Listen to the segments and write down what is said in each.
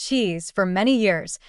cheese, for many years,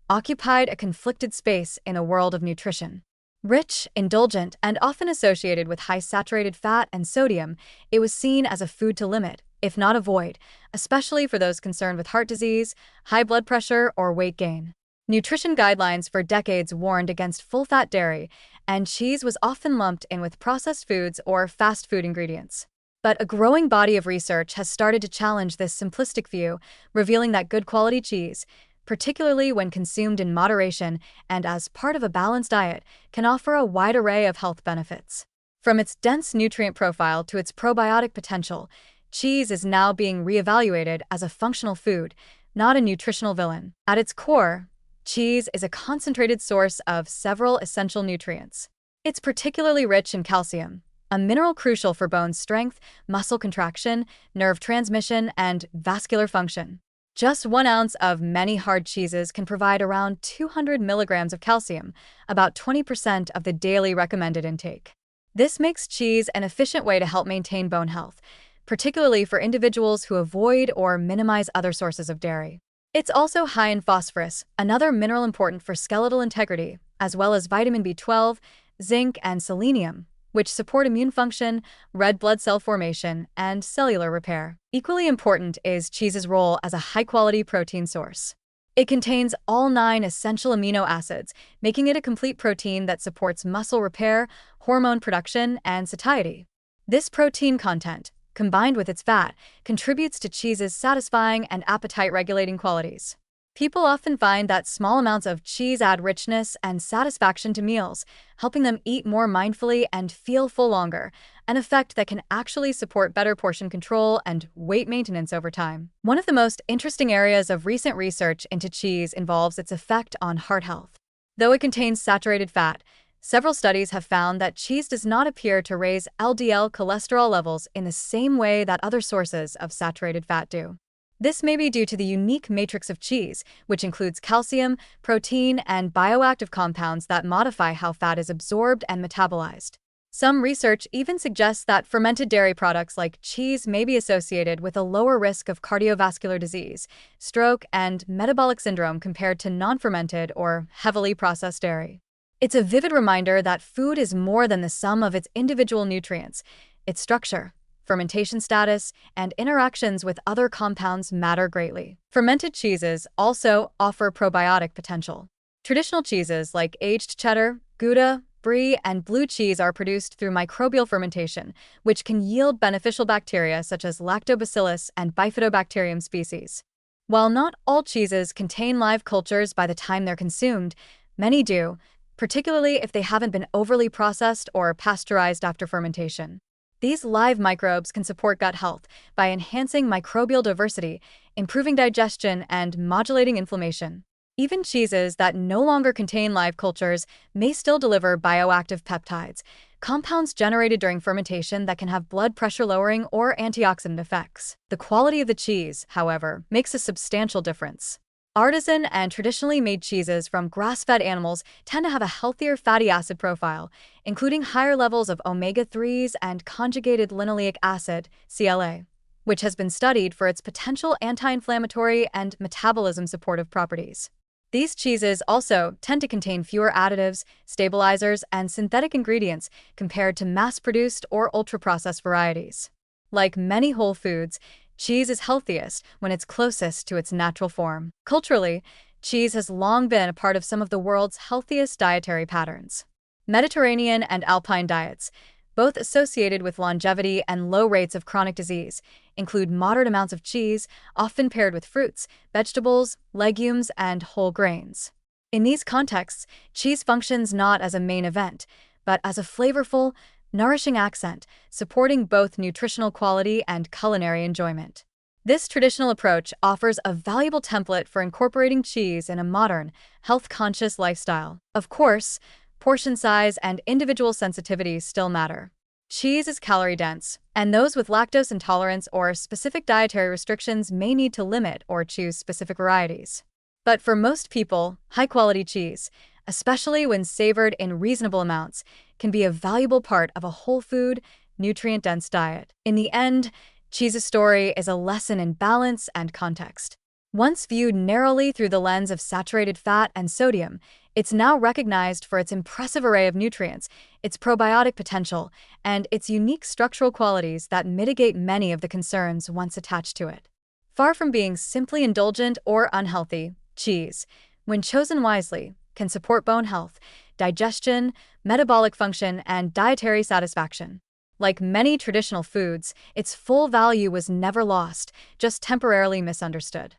occupied a conflicted space in a world of nutrition. Rich, indulgent, and often associated with high saturated fat and sodium, it was seen as a food to limit, if not avoid, especially for those concerned with heart disease, high blood pressure, or weight gain. Nutrition guidelines for decades warned against full-fat dairy, and cheese was often lumped in with processed foods or fast food ingredients. But a growing body of research has started to challenge this simplistic view, revealing that good quality cheese, particularly when consumed in moderation and as part of a balanced diet, can offer a wide array of health benefits. From its dense nutrient profile to its probiotic potential, cheese is now being reevaluated as a functional food, not a nutritional villain. At its core, cheese is a concentrated source of several essential nutrients. It's particularly rich in calcium, a mineral crucial for bone strength, muscle contraction, nerve transmission, and vascular function. Just 1 ounce of many hard cheeses can provide around 200 milligrams of calcium, about 20% of the daily recommended intake. This makes cheese an efficient way to help maintain bone health, particularly for individuals who avoid or minimize other sources of dairy. It's also high in phosphorus, another mineral important for skeletal integrity, as well as vitamin B12, zinc, and selenium, which support immune function, red blood cell formation, and cellular repair. Equally important is cheese's role as a high-quality protein source. It contains all 9 essential amino acids, making it a complete protein that supports muscle repair, hormone production, and satiety. This protein content, combined with its fat, contributes to cheese's satisfying and appetite-regulating qualities. People often find that small amounts of cheese add richness and satisfaction to meals, helping them eat more mindfully and feel full longer, an effect that can actually support better portion control and weight maintenance over time. One of the most interesting areas of recent research into cheese involves its effect on heart health. Though it contains saturated fat, several studies have found that cheese does not appear to raise LDL cholesterol levels in the same way that other sources of saturated fat do. This may be due to the unique matrix of cheese, which includes calcium, protein, and bioactive compounds that modify how fat is absorbed and metabolized. Some research even suggests that fermented dairy products like cheese may be associated with a lower risk of cardiovascular disease, stroke, and metabolic syndrome compared to non-fermented or heavily processed dairy. It's a vivid reminder that food is more than the sum of its individual nutrients. Its structure, fermentation status, and interactions with other compounds matter greatly. Fermented cheeses also offer probiotic potential. Traditional cheeses like aged cheddar, Gouda, Brie, and blue cheese are produced through microbial fermentation, which can yield beneficial bacteria such as Lactobacillus and Bifidobacterium species. While not all cheeses contain live cultures by the time they're consumed, many do, particularly if they haven't been overly processed or pasteurized after fermentation. These live microbes can support gut health by enhancing microbial diversity, improving digestion, and modulating inflammation. Even cheeses that no longer contain live cultures may still deliver bioactive peptides, compounds generated during fermentation that can have blood pressure lowering or antioxidant effects. The quality of the cheese, however, makes a substantial difference. Artisan and traditionally made cheeses from grass-fed animals tend to have a healthier fatty acid profile, including higher levels of omega-3s and conjugated linoleic acid, CLA, which has been studied for its potential anti-inflammatory and metabolism-supportive properties. These cheeses also tend to contain fewer additives, stabilizers, and synthetic ingredients compared to mass-produced or ultra-processed varieties. Like many whole foods, cheese is healthiest when it's closest to its natural form. Culturally, cheese has long been a part of some of the world's healthiest dietary patterns. Mediterranean and alpine diets, both associated with longevity and low rates of chronic disease, include moderate amounts of cheese, often paired with fruits, vegetables, legumes, and whole grains. In these contexts, cheese functions not as a main event, but as a flavorful, nourishing accent, supporting both nutritional quality and culinary enjoyment. This traditional approach offers a valuable template for incorporating cheese in a modern, health-conscious lifestyle. Of course, portion size and individual sensitivities still matter. Cheese is calorie-dense, and those with lactose intolerance or specific dietary restrictions may need to limit or choose specific varieties. But for most people, high-quality cheese, especially when savored in reasonable amounts, can be a valuable part of a whole food, nutrient-dense diet. In the end, cheese's story is a lesson in balance and context. Once viewed narrowly through the lens of saturated fat and sodium, it's now recognized for its impressive array of nutrients, its probiotic potential, and its unique structural qualities that mitigate many of the concerns once attached to it. Far from being simply indulgent or unhealthy, cheese, when chosen wisely, can support bone health, digestion, metabolic function, and dietary satisfaction. Like many traditional foods, its full value was never lost, just temporarily misunderstood.